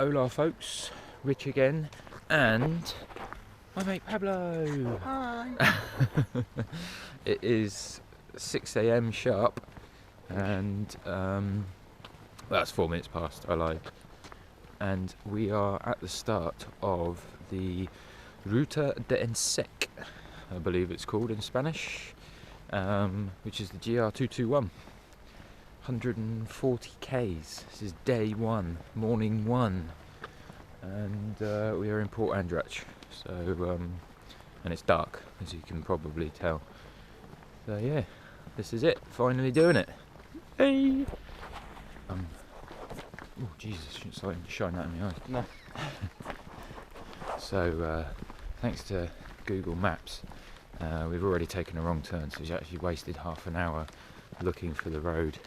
Hola folks, Rich again, and my mate Pablo. Hi. It is 6 AM sharp, and well, it's 4 minutes past, I lied. And we are at the start of the Ruta de Sec, I believe it's called in Spanish, which is the GR221. 140 Ks. This is day one, morning one, and we are in Port Andratx. So, and it's dark, as you can probably tell. So yeah, this is it. Finally doing it. Hey. Oh Jesus! Shouldn't shine that in my eyes. No. So, thanks to Google Maps, we've already taken a wrong turn. So we actually wasted half an hour looking for the road.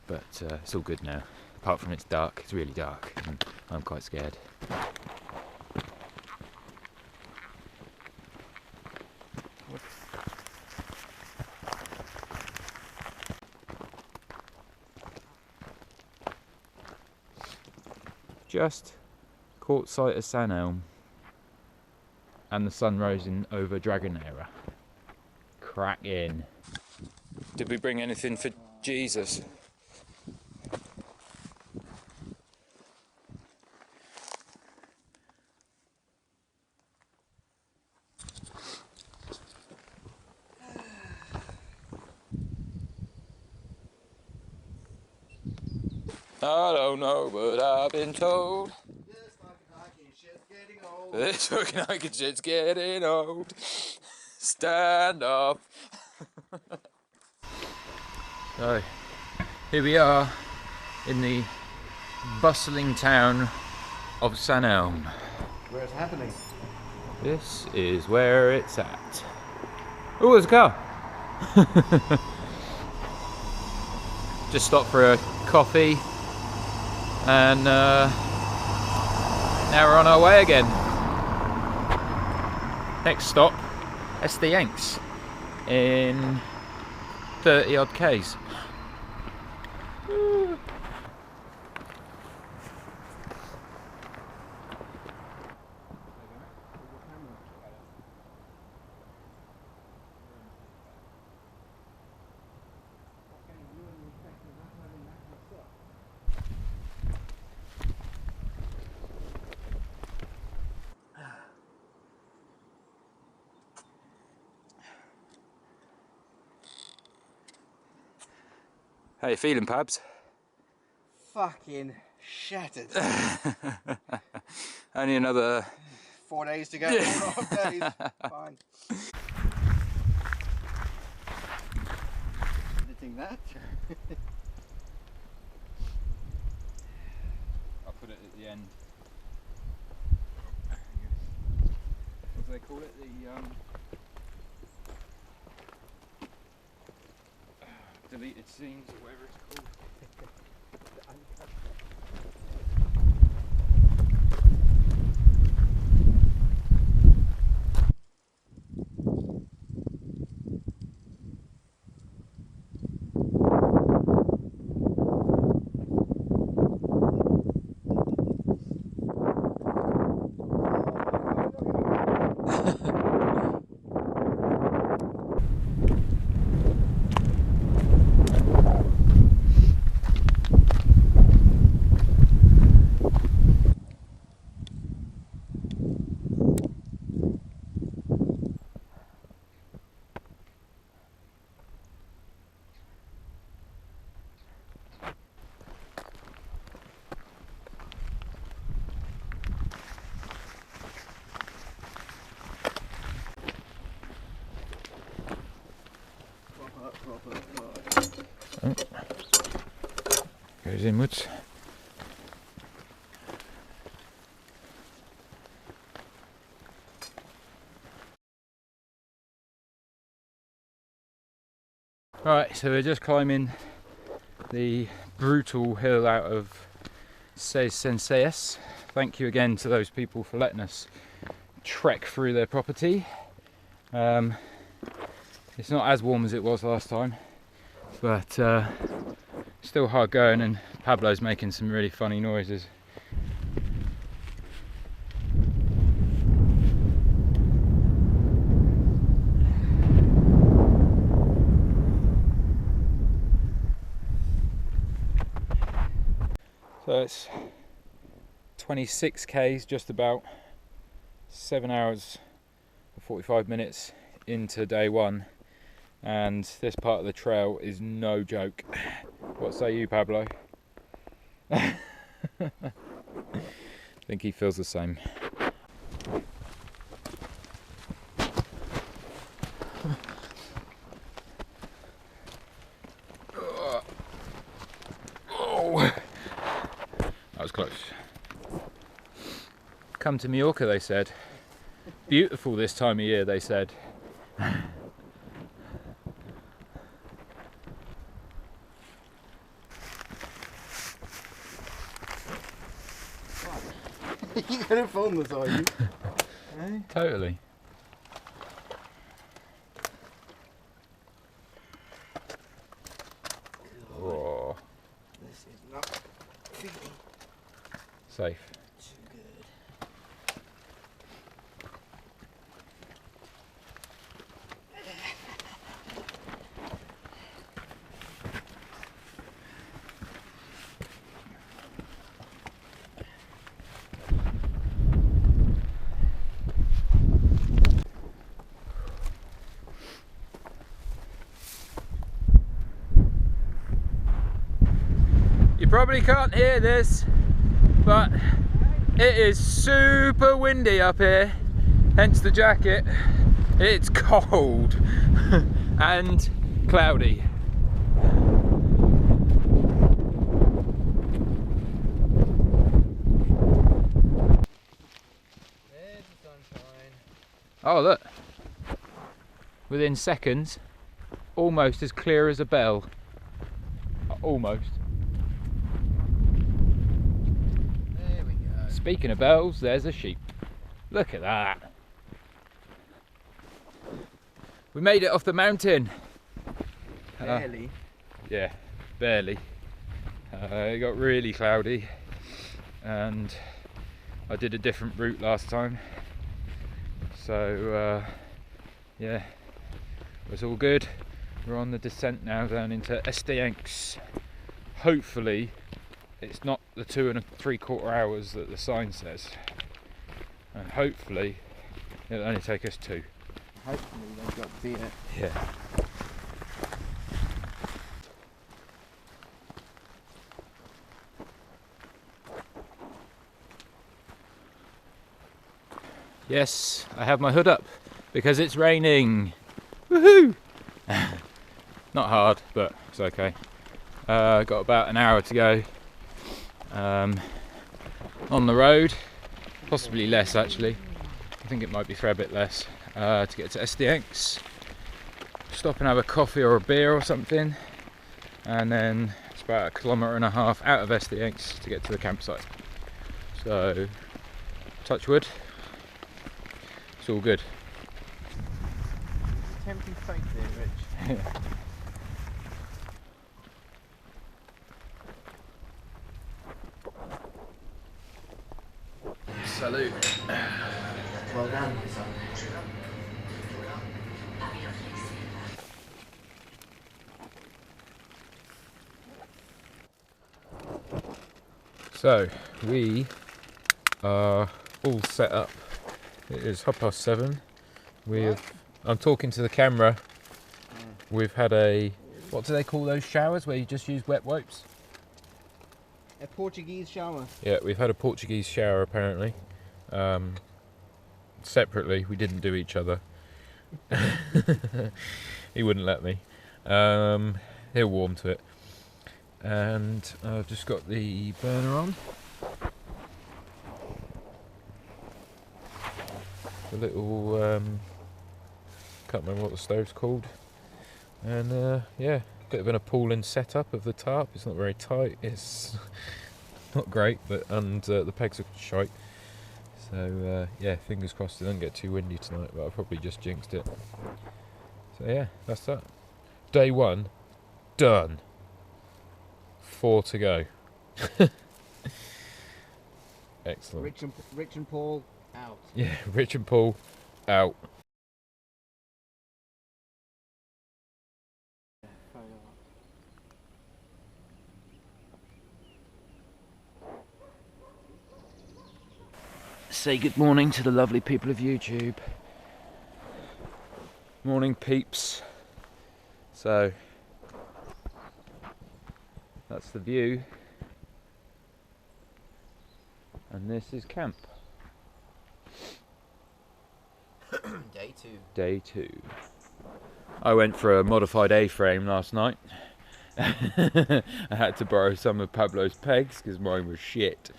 But it's all good now. Apart from it's dark, it's really dark, and I'm quite scared. Just caught sight of San Elm and the sun rising over Dragonera. Cracking. Did we bring anything for Jesus? I don't know, but I've been told this fucking hiking shit's getting old. Stand up. So, here we are in the bustling town of San Elm. Where it's happening. This is where it's at. Oh, there's a car. Just stopped for a coffee, and now we're on our way again. Next stop, Ses Yanks in 30 odd Ks. How you feeling, Pabs? Fucking shattered. Only another 4 days to go. 4.5 days. Fine. Editing that. I'll put it at the end. What do they call it? The deleted scenes or whatever it's called. Oh. Goes inwards. Right, so we're just climbing the brutal hill out of Ses Fontanelles. Thank you again to those people for letting us trek through their property. It's not as warm as it was last time, but Still hard going, and Pablo's making some really funny noises. So it's 26 k's, just about 7 hours and 45 minutes into day one, and this part of the trail is no joke. What say you, Pablo? I think he feels the same. Oh, that was close. Come to Mallorca, they said. Beautiful this time of year, they said. You're gonna film this, are you? Eh? Totally. Oh, This is not feeling safe. too good. You probably can't hear this, but it is super windy up here, hence the jacket. It's cold and cloudy. There's the sunshine. Oh look, within seconds, almost as clear as a bell. Almost. There we go. Speaking of bells, there's a sheep. Look at that. We made it off the mountain. Barely. Yeah, barely. It got really cloudy, and I did a different route last time. So yeah, it was all good. We're on the descent now down into Esteenx. Hopefully it's not the 2 3/4 hours that the sign says, and hopefully it'll only take us 2. Hopefully they've got beer. Yeah. Yes, I have my hood up because it's raining. Woohoo! Not hard, but it's okay. Got about an hour to go on the road, possibly less actually. I think it might be for a bit less, to get to Esteenx. Stop and have a coffee or a beer or something, and then it's about 1.5 kilometres out of Esteenx to get to the campsite. So, touch wood, it's all good. Tempting fate there, Rich. Salute. Well done. So we are all set up. It is 7:30. I'm talking to the camera. We've had a, what do they call those showers where you just use wet wipes? A Portuguese shower. Yeah, we've had a Portuguese shower apparently. Separately, we didn't do each other. He wouldn't let me. He'll warm to it. And I've just got the burner on. The little, can't remember what the stove's called. And yeah, bit of an appalling setup of the tarp. It's not very tight. It's not great, but the pegs are shite. So yeah, fingers crossed it doesn't get too windy tonight, but I probably just jinxed it. So yeah, that's that. Day one, done. 4 to go. Excellent. Rich and Paul out. Yeah, Rich and Paul out. Say good morning to the lovely people of YouTube. Morning, peeps. So that's the view, and this is camp. Day 2. Day 2. I went for a modified A-frame last night. I had to borrow some of Pablo's pegs because mine was shit,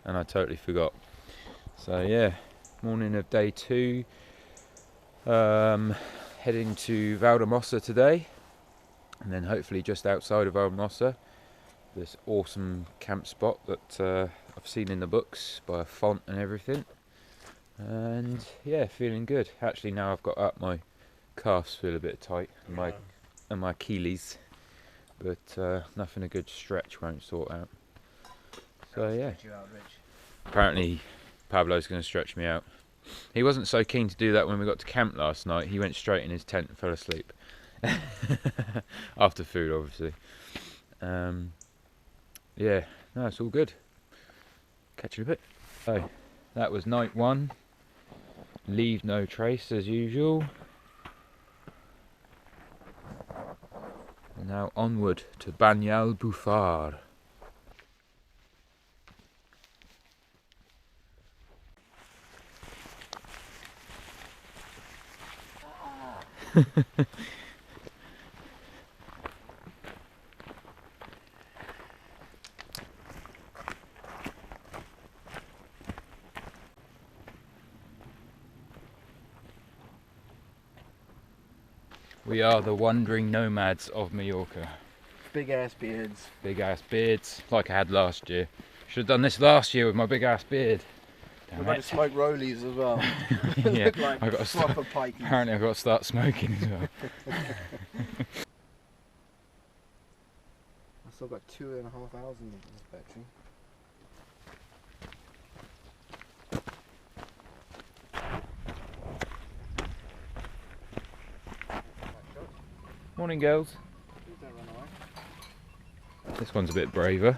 and I totally forgot. So yeah, morning of day 2. Heading to Valldemossa today, and then hopefully just outside of Valldemossa, this awesome camp spot that I've seen in the books by a font and everything. And yeah, feeling good. Actually, now I've got up, my calves feel a bit tight, and my Achilles, but nothing a good stretch won't sort out. So yeah, apparently Pablo's going to stretch me out. He wasn't so keen to do that when we got to camp last night. He went straight in his tent and fell asleep. After food, obviously. Yeah, no, it's all good. Catch you in a bit. So, that was night 1. Leave no trace as usual. And now onward to Banyal Bufar. We are the wandering nomads of Mallorca. Big ass beards. Big ass beards, like I had last year. Should have done this last year with my big ass beard. We're about to smoke rollies as well. Yeah, Look like I've got to start, apparently I've got to start smoking as well. I've still got 2,500 of this battery. Morning, girls. Please don't run away. This one's a bit braver.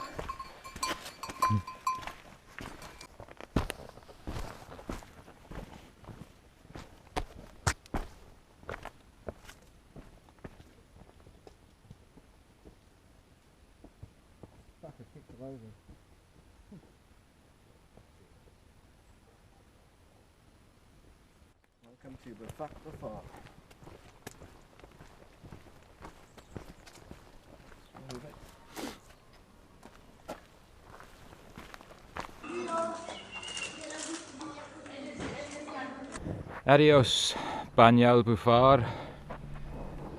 Welcome to the fuck the fuck. Adios, Banyal Bufar.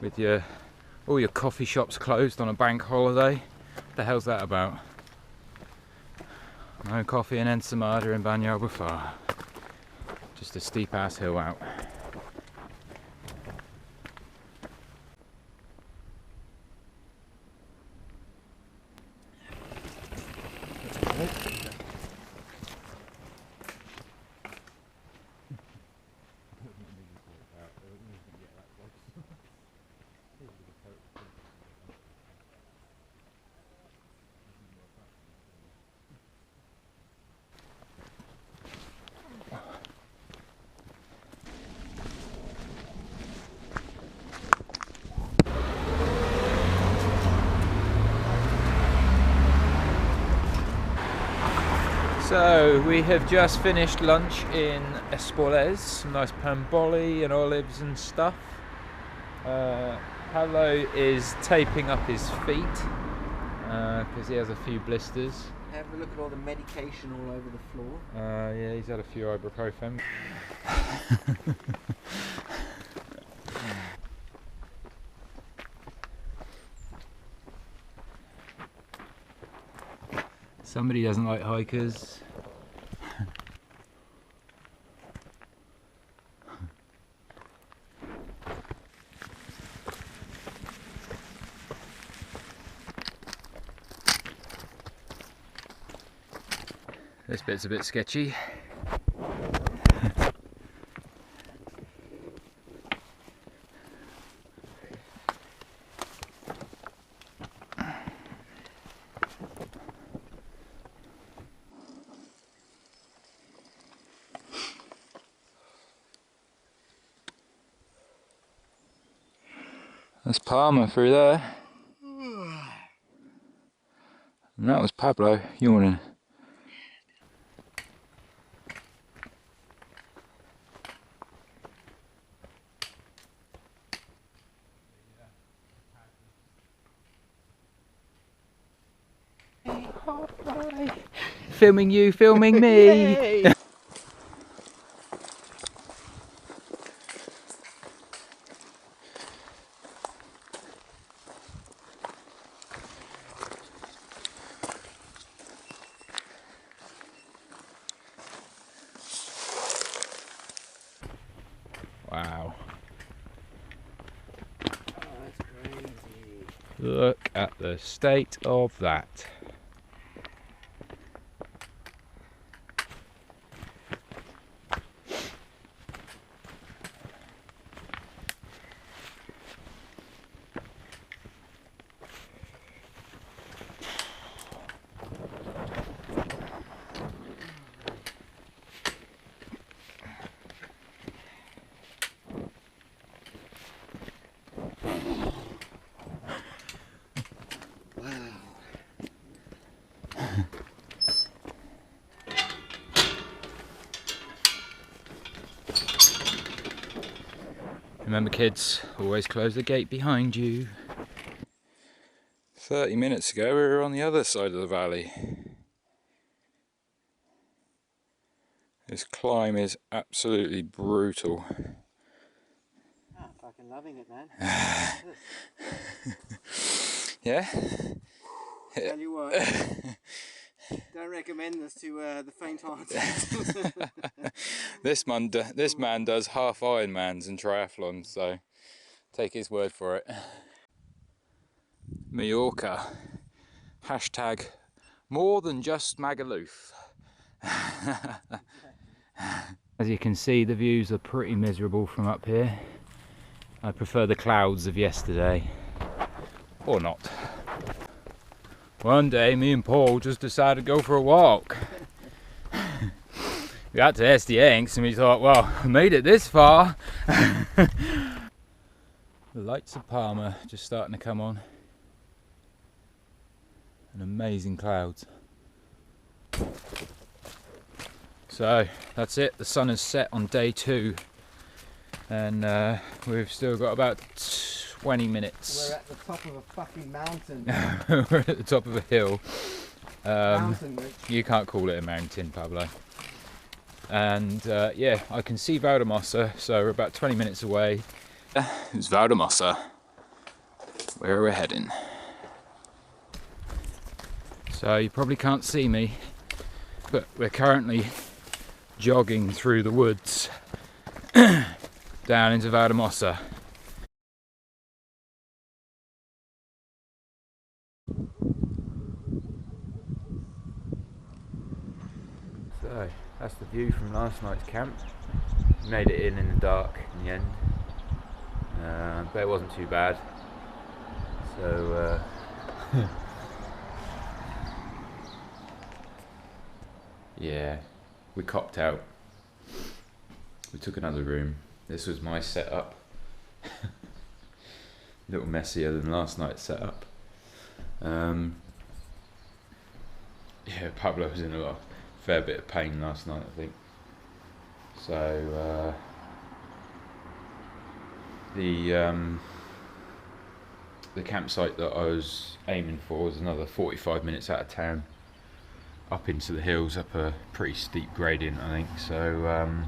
With all your coffee shops closed on a bank holiday. What the hell's that about? No coffee in Ensenada in Banyal Bufar. Just a steep ass hill out. So we have just finished lunch in Espolez, some nice pamboli and olives and stuff. Pablo is taping up his feet because he has a few blisters. Have a look at all the medication all over the floor. Yeah, he's had a few ibuprofen. Somebody doesn't like hikers. This bit's a bit sketchy. That's Palmer through there. And that was Pablo yawning. Hi. Filming you, filming me. Wow. Oh, that's crazy. Look at the state of that. Remember kids, always close the gate behind you. 30 minutes ago we were on the other side of the valley. This climb is absolutely brutal. Ah, fucking loving it, man. Yeah? Tell you what, don't recommend this to the faint-hearted. This man does half Ironmans and triathlons, so take his word for it. Mallorca. Hashtag more than just Magaluf. As you can see, the views are pretty miserable from up here. I prefer the clouds of yesterday. Or not. One day me and Paul just decided to go for a walk. We got to SDX and we thought, well, I made it this far. The lights of Palma just starting to come on. And amazing clouds. So that's it, the sun has set on day 2 and we've still got about 20 minutes. We're at the top of a fucking mountain. We're at the top of a hill. Mountain, Rich. You can't call it a mountain, Pablo. And yeah, I can see Valldemossa, so we're about 20 minutes away. It's Valldemossa, where we're heading. So you probably can't see me, but we're currently jogging through the woods down into Valldemossa. So that's the view from last night's camp. We made it in the dark in the end, but it wasn't too bad. So yeah, we copped out. We took another room. This was my setup. A little messier than last night's setup. Yeah, Pablo was in a fair bit of pain last night, I think. So the campsite that I was aiming for was another 45 minutes out of town, up into the hills, up a pretty steep gradient, I think. So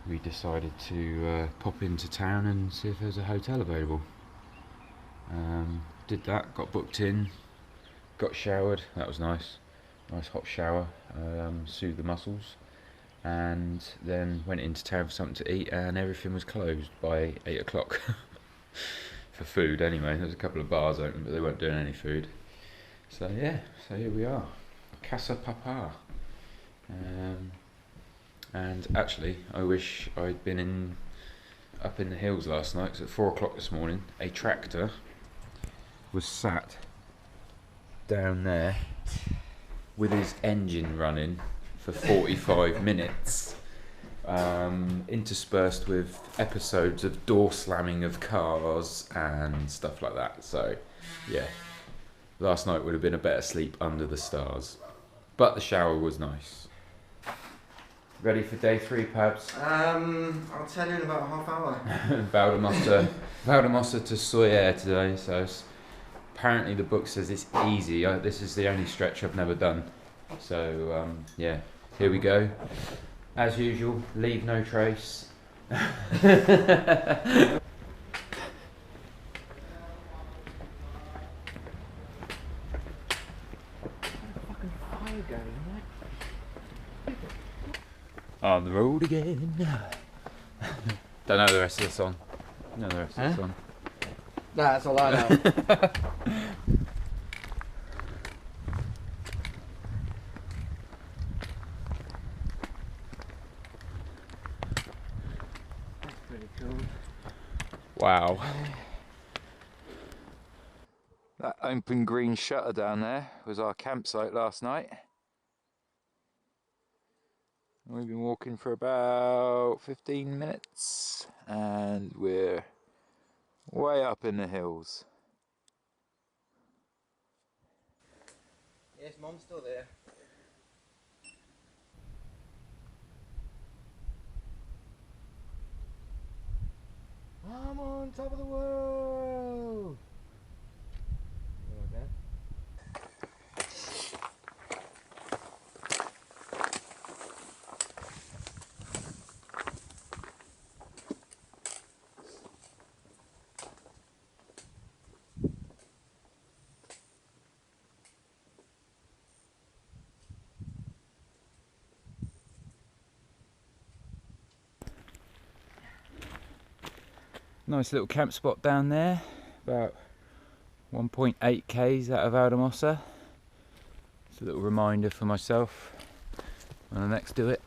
we decided to pop into town and see if there's a hotel available. Did that, got booked in, got showered, that was nice. Nice hot shower, soothed the muscles, and then went into town for something to eat, and everything was closed by 8 o'clock. For food anyway. There was a couple of bars open, but they weren't doing any food. So yeah, so here we are. Casa Papa. And actually, I wish I'd been up in the hills last night, because at 4 o'clock this morning, a tractor was sat down there with his engine running for 45 minutes, interspersed with episodes of door slamming of cars and stuff like that. So, yeah, last night would have been a better sleep under the stars. But the shower was nice. Ready for day 3, Pabs? I'll tell you in about a half hour. Valldemossa to Soyer today, so apparently the book says it's easy. This is the only stretch I've never done. So, yeah, here we go. As usual, leave no trace. On the road again. Don't know the rest of the song. Know the rest of the song. Nah, that's all I know. That's pretty cool. wow. That open green shutter down there was our campsite last night. We've been walking for about 15 minutes and we're way up in the hills. Yes, Mum's still there. I'm on top of the world! Okay. Nice little camp spot down there, about 1.8 k's out of Valldemossa. It's a little reminder for myself when I next do it.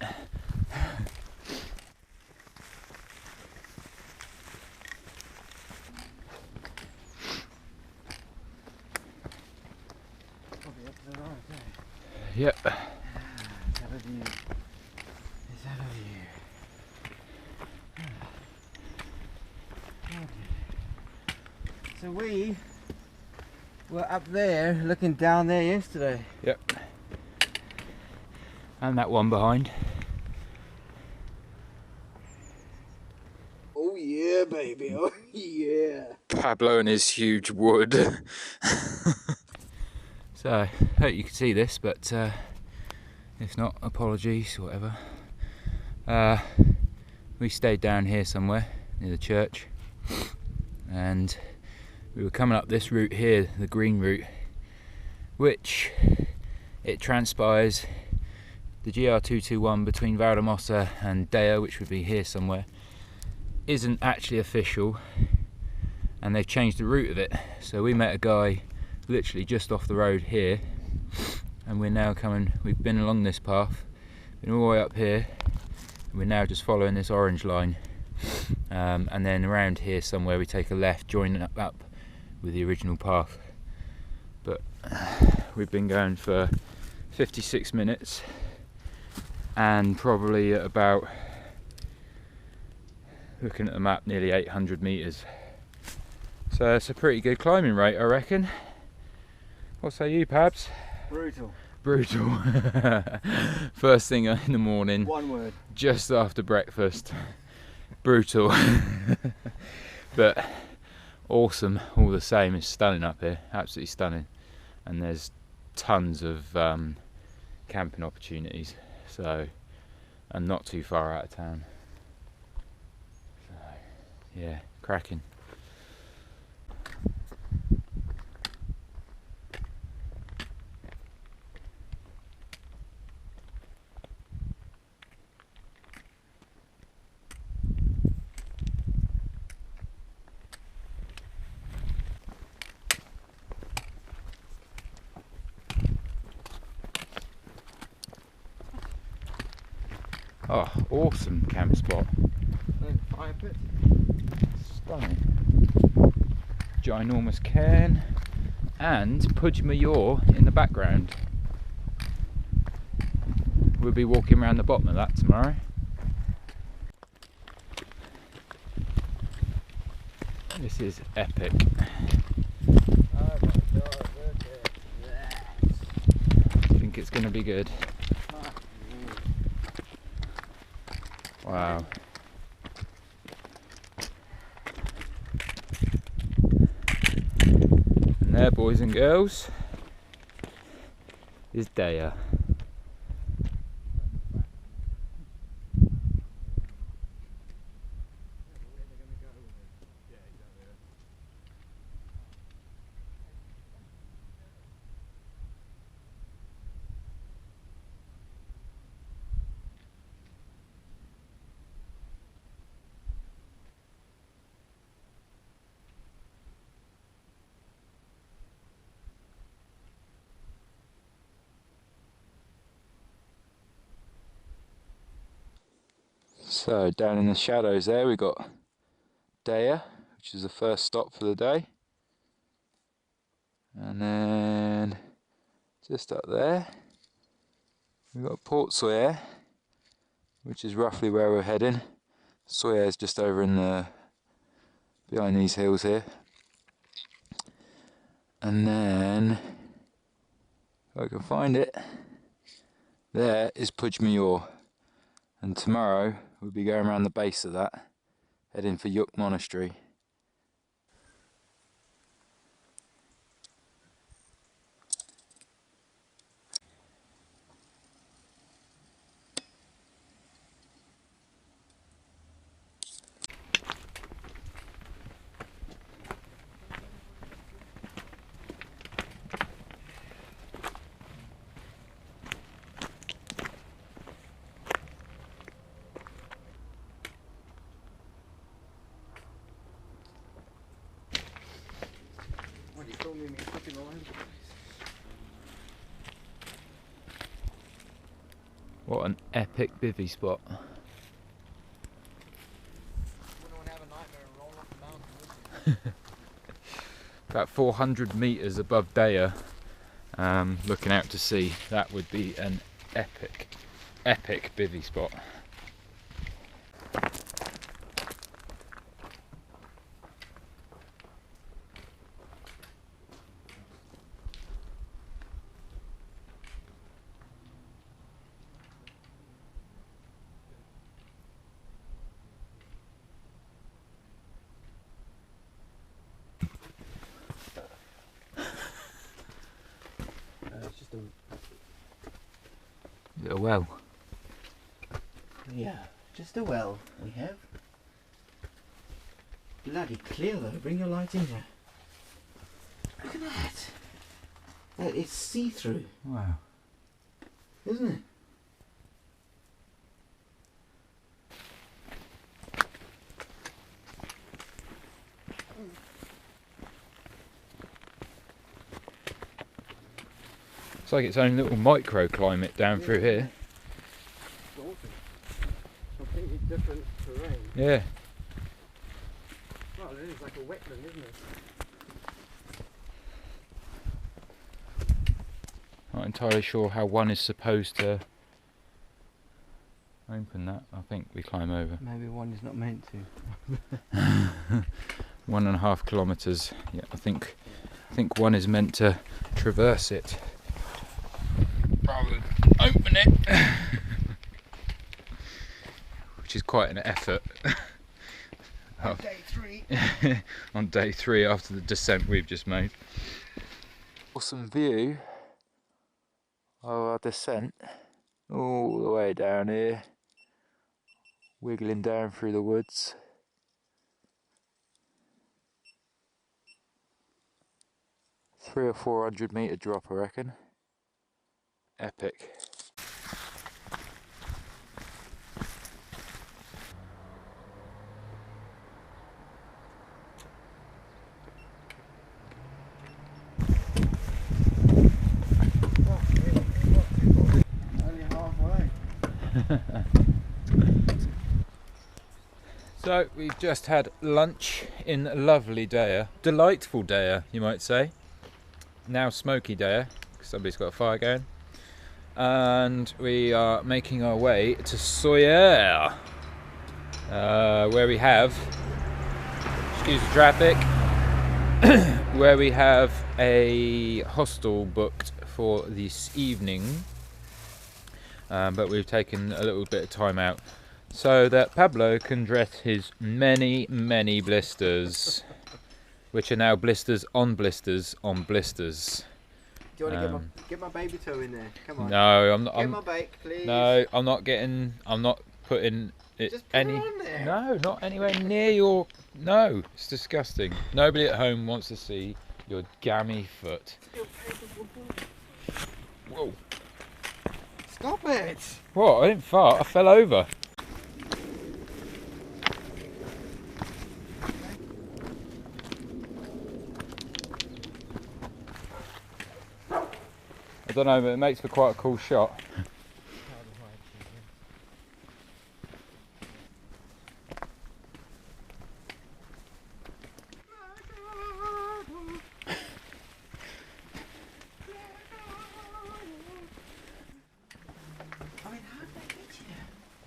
Probably up to the right there. Yep. Is that a view? Is that a view? So we were up there looking down there yesterday. Yep. And that one behind. Oh yeah, baby, oh yeah. Pablo and his huge wood. So, I hope you can see this, but if not, apologies, whatever. We stayed down here somewhere near the church, and we were coming up this route here, the green route, which it transpires the GR221 between Valldemossa and Dea, which would be here somewhere, isn't actually official, and they've changed the route of it. So we met a guy literally just off the road here, and we're now coming, we've been along this path, been all the way up here, and we're now just following this orange line, and then around here somewhere we take a left, joining up with the original path. But we've been going for 56 minutes and probably at about, looking at the map, nearly 800 meters. So it's a pretty good climbing rate, I reckon. What say you, Pabs? Brutal. Brutal. First thing in the morning. One word. Just after breakfast. Brutal. But awesome all the same. It's stunning up here, absolutely stunning, and there's tons of camping opportunities, so, and not too far out of town, so yeah, cracking. Oh, awesome camp spot. Fire pit. Stunning. Ginormous cairn and Puig Major in the background. We'll be walking around the bottom of that tomorrow. This is epic. Oh my god, look at that. I think it's going to be good. Wow. And there, boys and girls, is Daya. So down in the shadows there we got Daya, which is the first stop for the day, and then just up there we've got Port Sawyer, which is roughly where we're heading. Sawyer is just over in the behind these hills here, and then if I can find it, there is Puig Major, and tomorrow we'll be going around the base of that, heading for Lluc Monastery. What do you call me flipping all over the place? What an epic bivvy spot. Wouldn't want to have a nightmare and roll off the mountain, would you? About 400 metres above Daya, looking out to sea. That would be an epic bivvy spot. It's just a... Is it a well? Yeah, just a well we have. Bloody clear though, bring your light in here. Look at that. That is see-through, Wow. isn't it? It's like its own little microclimate down through here. It's awesome. Completely different terrain. Yeah. Well, it is like a wetland, isn't it? Not entirely sure how one is supposed to open that. I think we climb over. Maybe one is not meant to. 1.5 kilometres. Yeah, I think one is meant to traverse it rather than open it, which is quite an effort. On day 3. On day 3 after the descent we've just made. Awesome view of our descent all the way down here, wiggling down through the woods. A 300 or 400 metre drop, I reckon. Epic. Only halfway. So we've just had lunch in lovely Dea, delightful Dea you might say, now smoky Dea because somebody's got a fire going, and we are making our way to Soyer, where we have, excuse the traffic, where we have a hostel booked for this evening, but we've taken a little bit of time out so that Pablo can dress his many blisters, which are now blisters on blisters on blisters. Do you want to get my baby toe in there? Come on. No, I'm not. Get my bike, please. No, I'm not putting it Just put it on there. No, not anywhere near your. No, it's disgusting. Nobody at home wants to see your gammy foot. Whoa. Stop it. What? I didn't fart. I fell over. I don't know, but it makes for quite a cool shot.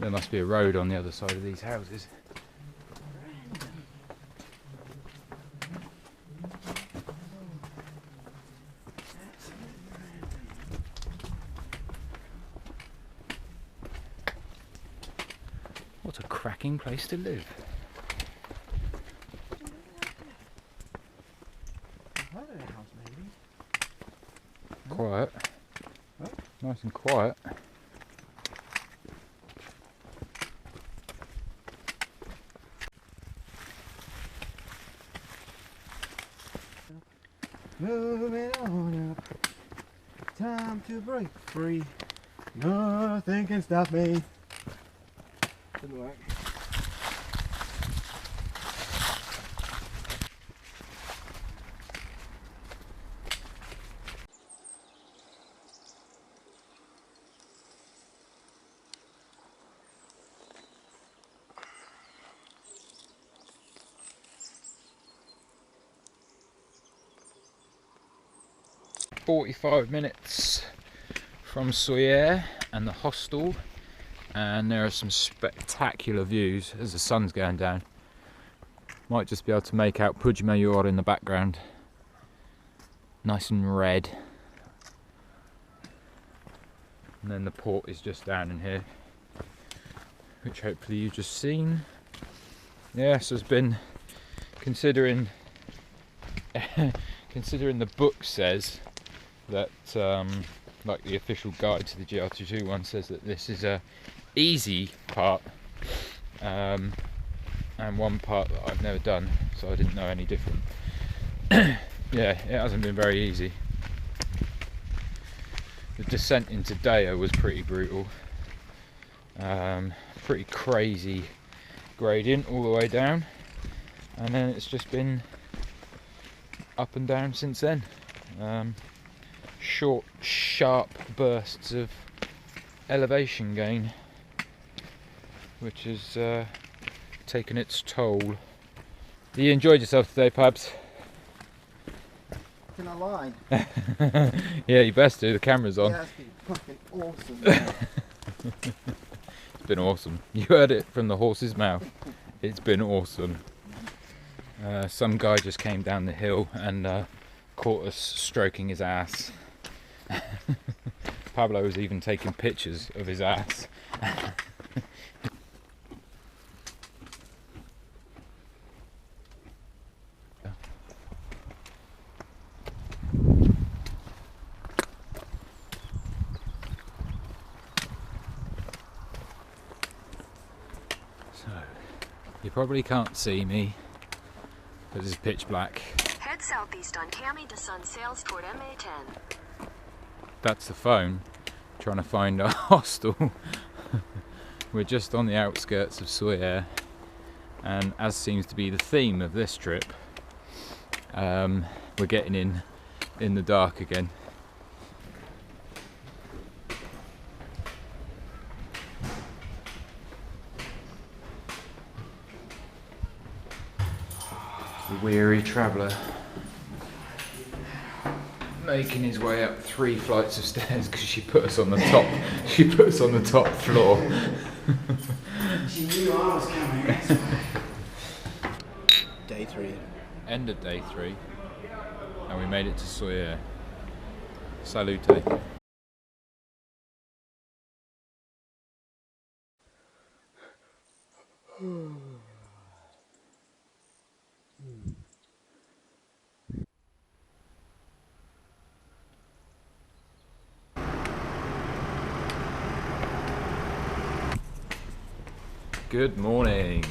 There must be a road on the other side of these houses. 'What a cracking place to live. Quiet. Nice and quiet. Moving on up, time to break free. Nothing can stop me. Didn't work. "45 minutes from Soyer and the hostel, and there are some spectacular views as the sun's going down. Might just be able to make out Puigmayor in the background, nice and red, and then the port is just down in here, which hopefully you've just seen. Yes, there's been, considering the book says that like the official guide to the GR221 says that this is a easy part, and one part that I've never done, so I didn't know any different. Yeah, it hasn't been very easy. The descent into Dea was pretty brutal, pretty crazy gradient all the way down, and then it's just been up and down since then. Short, sharp bursts of elevation gain, which has taken its toll. You enjoyed yourself today, Pabs? Can I lie? Yeah, you best do. The camera's on. Yeah, that's been fucking awesome. It's been awesome. You heard it from the horse's mouth. It's been awesome. Some guy just came down the hill and caught us stroking his ass. Pablo was even taking pictures of his ass. So, you probably can't see me because it's pitch black. Head southeast on Cami to Sun Sails toward MA10. That's the phone trying to find our hostel. We're just on the outskirts of Soyer, and as seems to be the theme of this trip, we're getting in the dark again. The weary traveller making his way up 3 flights of stairs because she put us on the top. She put us on the top floor. She knew I was coming. That's why. Day 3. End of day 3, and we made it to Soyer. Salute. Good morning.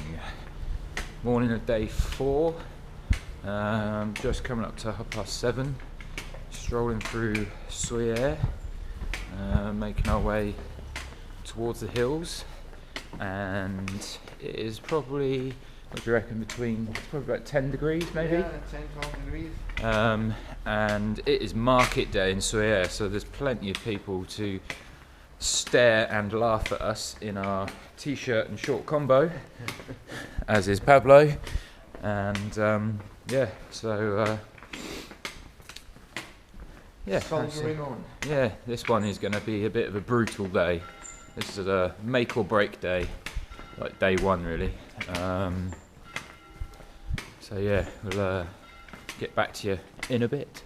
Morning of day 4. Just coming up to 7:30. Strolling through Soyer, making our way towards the hills, and it is probably, what do you reckon, it's probably about 10 degrees maybe? Yeah, 10-12 degrees. And it is market day in Soyer, so there's plenty of people to stare and laugh at us in our t-shirt and short combo, as is Pablo, and yeah, so yeah, Soldiering on. Yeah, this one is going to be a bit of a brutal day. This is a make or break day, like day 1 really. So yeah, we'll get back to you in a bit.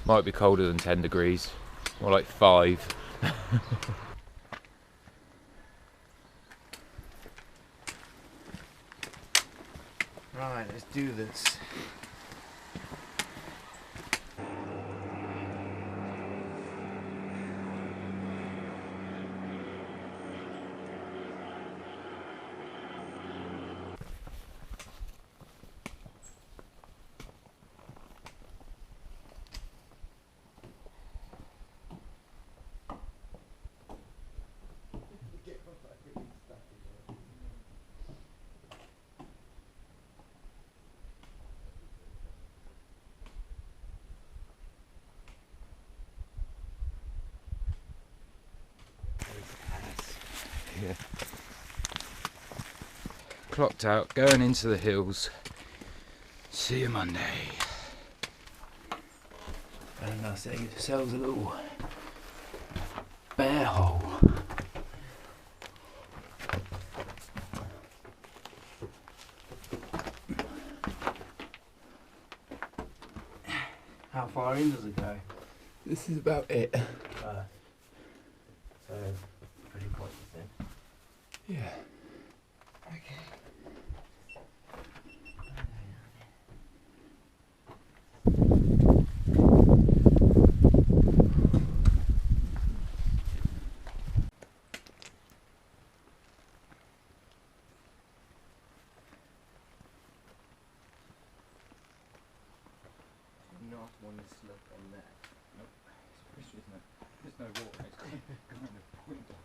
Might be colder than 10 degrees, more like 5. Right, let's do this. Yeah. Clocked out, going into the hills. See you Monday. And I say, get yourselves a little bear hole. How far in does it go? This is about it. So, pretty close then. Yeah. Okay. Not one slip on that. Nope. There's no water. It's kind of pointless.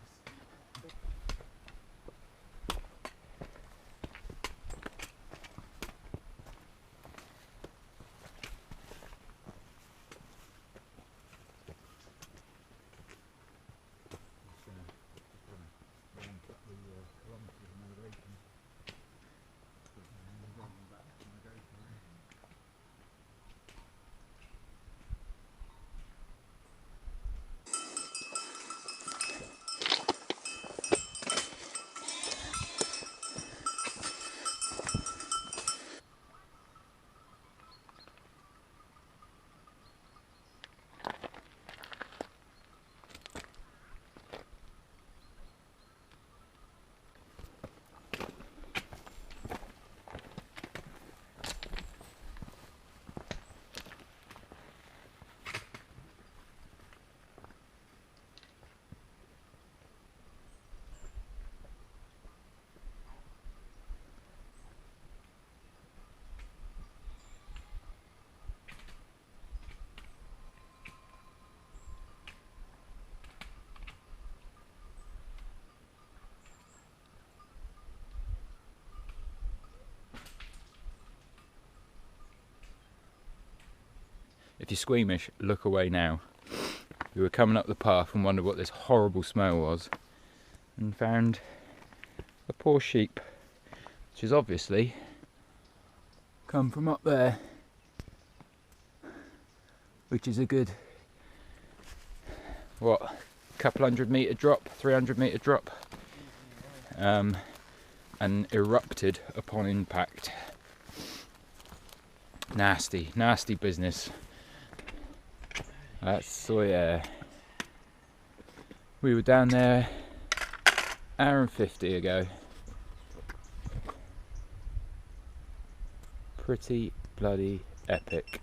if you're squeamish, look away now. We were coming up the path and wondered what this horrible smell was, and found a poor sheep, which has obviously come from up there, which is a good, what, couple 100-metre drop, 300-metre drop, and erupted upon impact. Nasty, nasty business. So yeah, we were down there hour and 50 ago. Pretty bloody epic.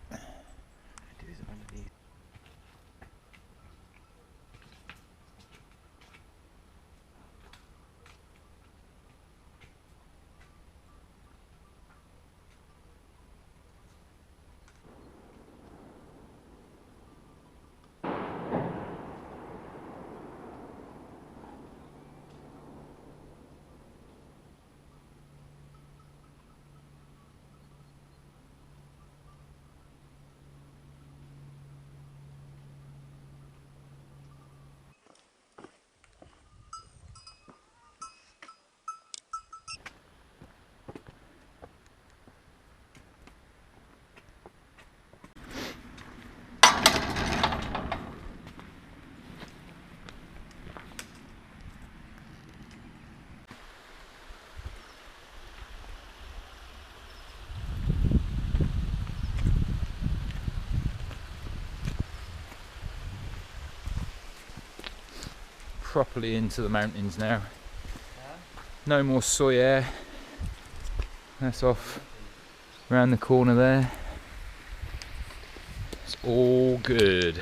Properly into the mountains now. No more soy air. That's off around the corner there. It's all good.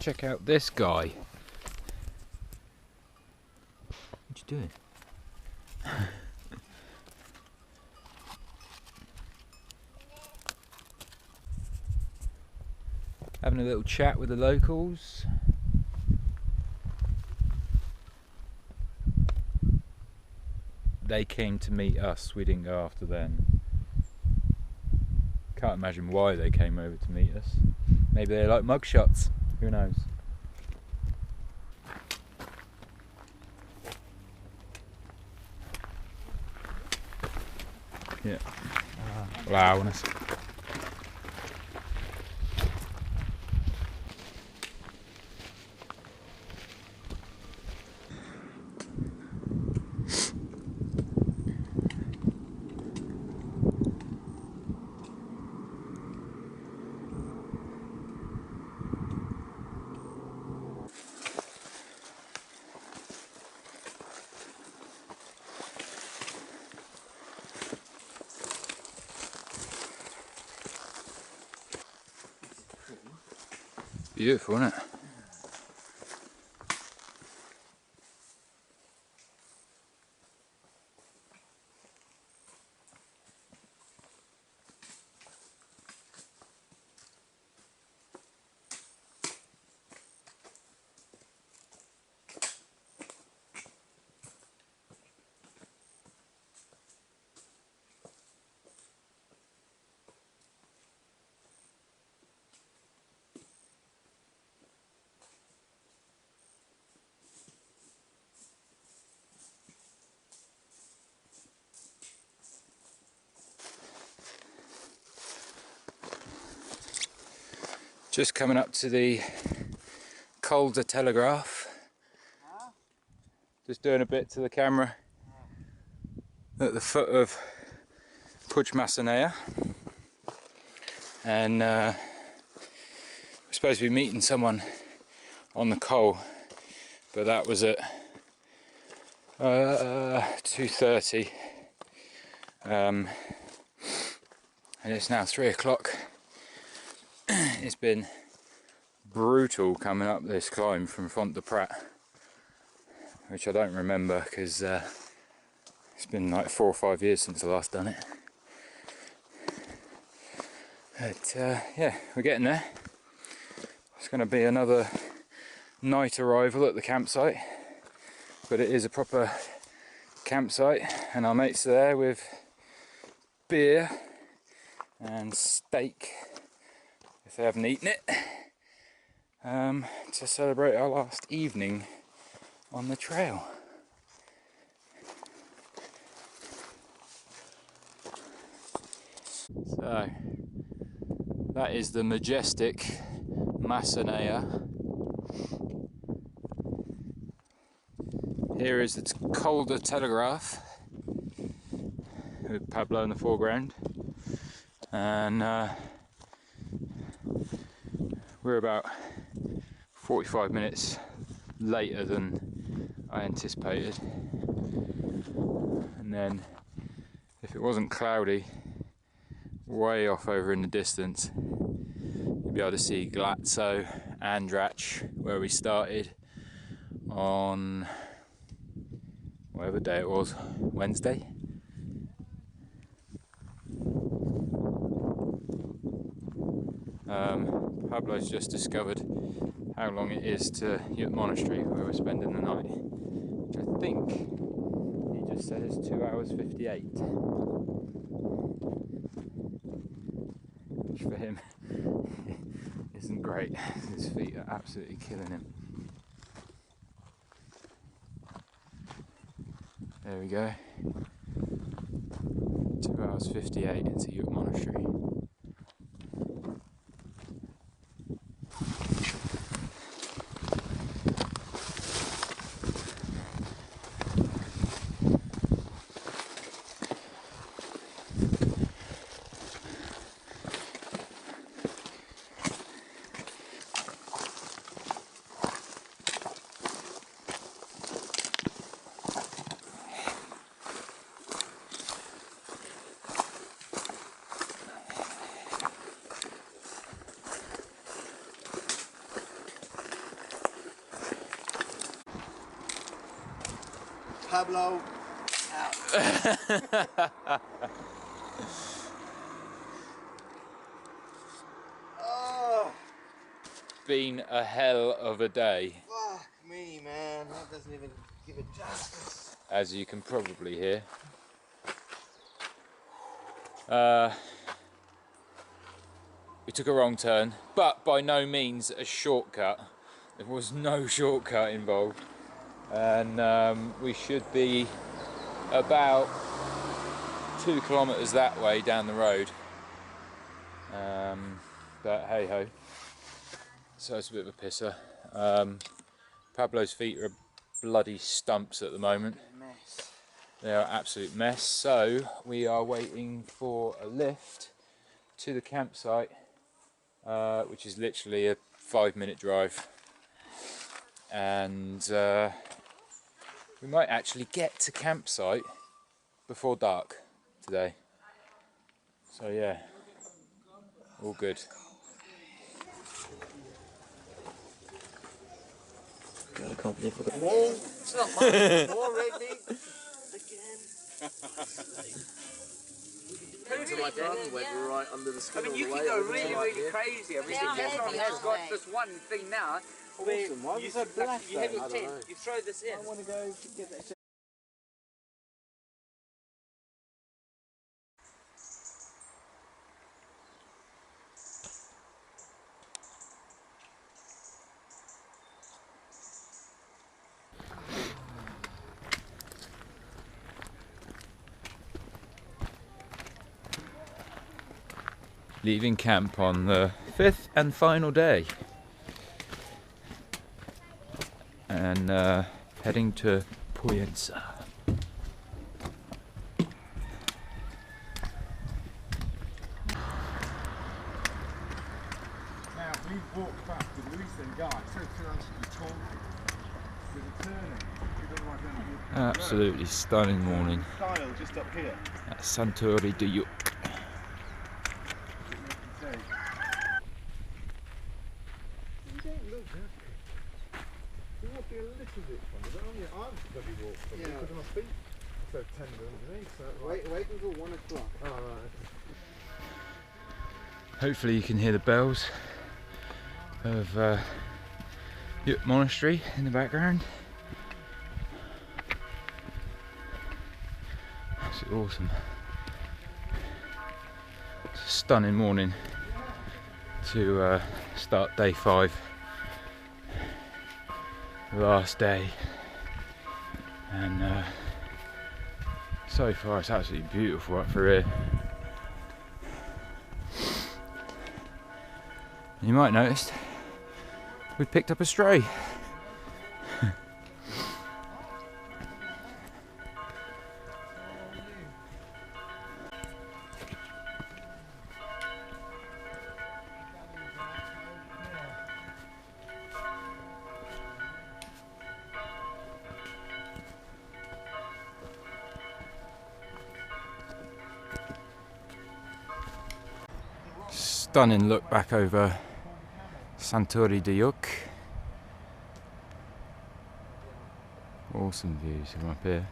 Check out this guy. doing? Having a little chat with the locals. They came to meet us, we didn't go after them. Can't imagine why they came over to meet us. Maybe they like mugshots, who knows. Yeah. Wow. Beautiful, isn't it? Just coming up to the Col de Telegraph. Just doing a bit to the camera at the foot of Puigmassanea. And we're supposed to be meeting someone on the Col, but that was at 2:30. And it's now 3 o'clock. It's been brutal coming up this climb from Font de Prat, which I don't remember because it's been like 4 or 5 years since I last done it. But yeah, we're getting there. It's going to be another night arrival at the campsite, but it is a proper campsite, and our mates are there with beer and steak, if they haven't eaten it, to celebrate our last evening on the trail. So that is the majestic Massanea. Here is the Col de Telegraph with Pablo in the foreground, and we're about 45 minutes later than I anticipated. And then, if it wasn't cloudy, way off over in the distance, you'll be able to see Glatzo, Andratx, where we started on whatever day it was, Wednesday. Pablo's just discovered how long it is to Lluc Monastery, where we're spending the night, which I think he just said is 2 hours 58, which for him isn't great. His feet are absolutely killing him. There we go, 2 hours 58 into Lluc Monastery. Pablo out. Oh, Been a hell of a day, fuck me, man. That doesn't even give it justice. as you can probably hear. We took a wrong turn, but by no means a shortcut. There was no shortcut involved, and we should be about 2 kilometres that way down the road. But hey ho, so it's a bit of a pisser. Pablo's feet are bloody stumps at the moment. Mess. They are absolute mess. So we are waiting for a lift to the campsite, which is literally a 5-minute drive, and we might actually get to campsite before dark today. So yeah, all good. God, I can't believe I got more. It's not mine. More red meat. Again. So my garden went right under the skin. I mean, you all the can way go over really, to really here. crazy. I mean, Yeah, Kevron yeah, has got yeah. this one thing now. Awesome. Why was that black? You have though? your I don't tent, know. you throw this in. I want to go get that. Leaving camp on the 5th and final day, and heading to Poyensa. Now we walked past the Luis and Guy, so tall, with a turning. We don't like going to Absolutely stunning morning style just up here. at Santori de Lluc. You don't look that good. You're walking a little bit from it, aren't you? I'm bloody walk from it because of my feet. So tender underneath. So Wait until 1 o'clock. Oh, right. Hopefully you can hear the bells of Lluc Monastery in the background. Absolutely awesome. It's a stunning morning to start day 5, the last day, and so far it's absolutely beautiful up through here. You might notice we picked up a stray. Stunning look back over Santori de Lluc. Awesome views from up here.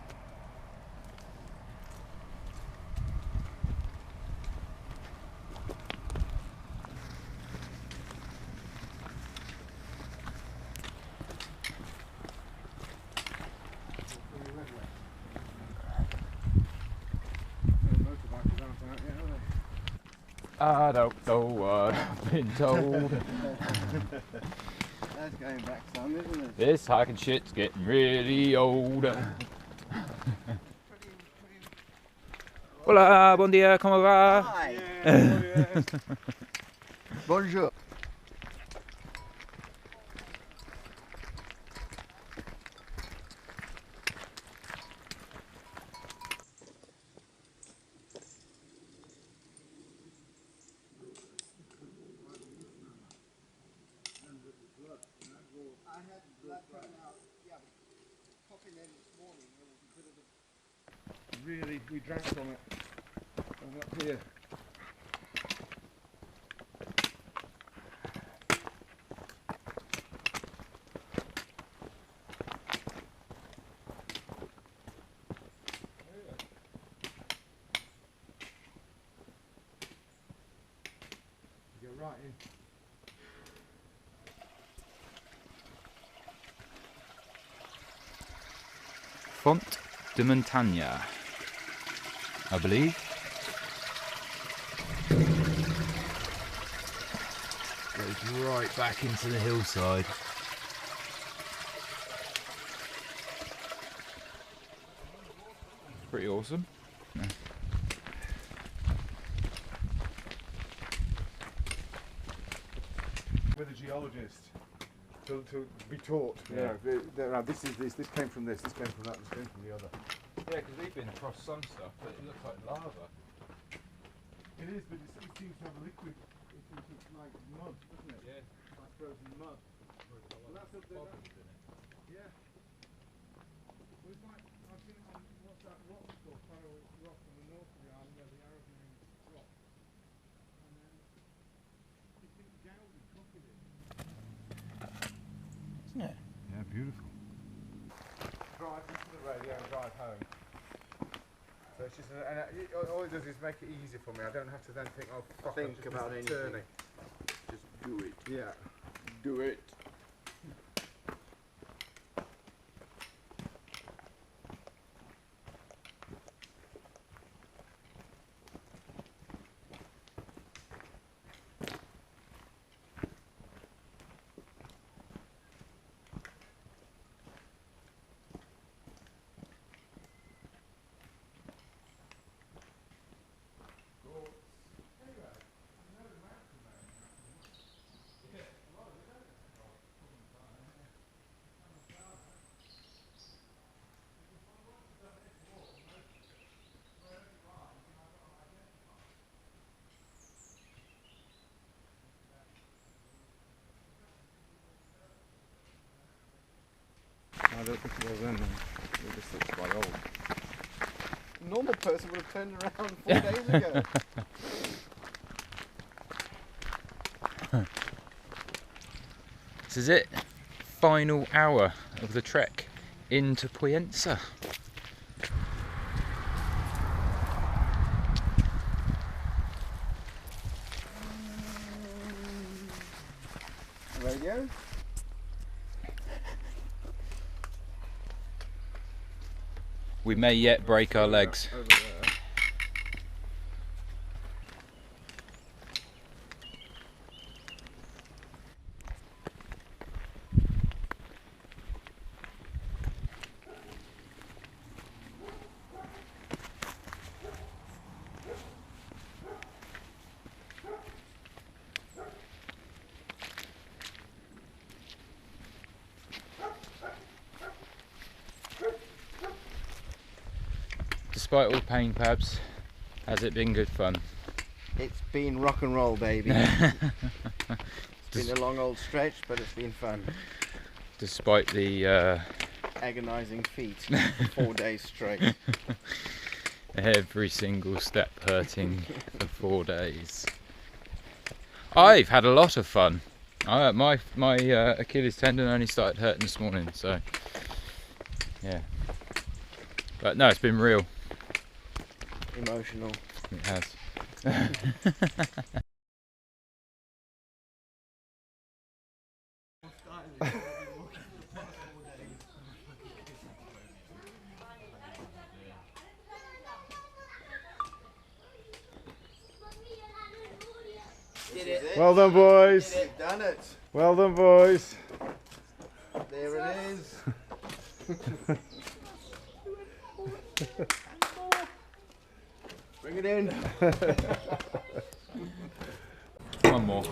I don't know what I've been told. That's going back some, isn't it? This hiking shit's getting really old. Hola, bon dia, comment va? Hi. Bonjour. Really, we drank from it. And up here. You're right in. Font de Montagne, I believe. Goes right back into the hillside. Pretty awesome. Yeah. With a geologist to be taught. Yeah. This came from this came from that, this came from the other. Yeah, because we've been across some stuff, but it looks like lava. It is, but it seems to have a liquid. It seems to like mud, doesn't it? Yeah. Like frozen mud. Well, that's up there. Yeah. Well, it's like, I've seen it on, what's that rock called? Faroe Rock on the north of the island where the Arab men drop. And then you think Gowdy copied it. Isn't it? Yeah, beautiful. Drive into the radio and drive home. So it's just, all it does is make it easier for me. I don't have to then think, oh fuck, Think I've just about missed anything. turning. Just do it. Yeah. Do it. I don't think it was then. It just looks quite old. A normal person would have turned around 4 days ago. This is it. Final hour of the trek into Poyensa. Radio? We may yet break our legs. Over there. Despite all the pain, Pabs, has it been good fun? It's been rock and roll, baby. It's been a long old stretch, but it's been fun. Despite the Agonising feet for 4 days straight. every single step hurting for 4 days. I've had a lot of fun. My Achilles tendon only started hurting this morning, so yeah. But no, it's been real. Emotional. It has. Did it. Well done, boys. You've done it. Well done, boys. There it is. Bring it in. One more.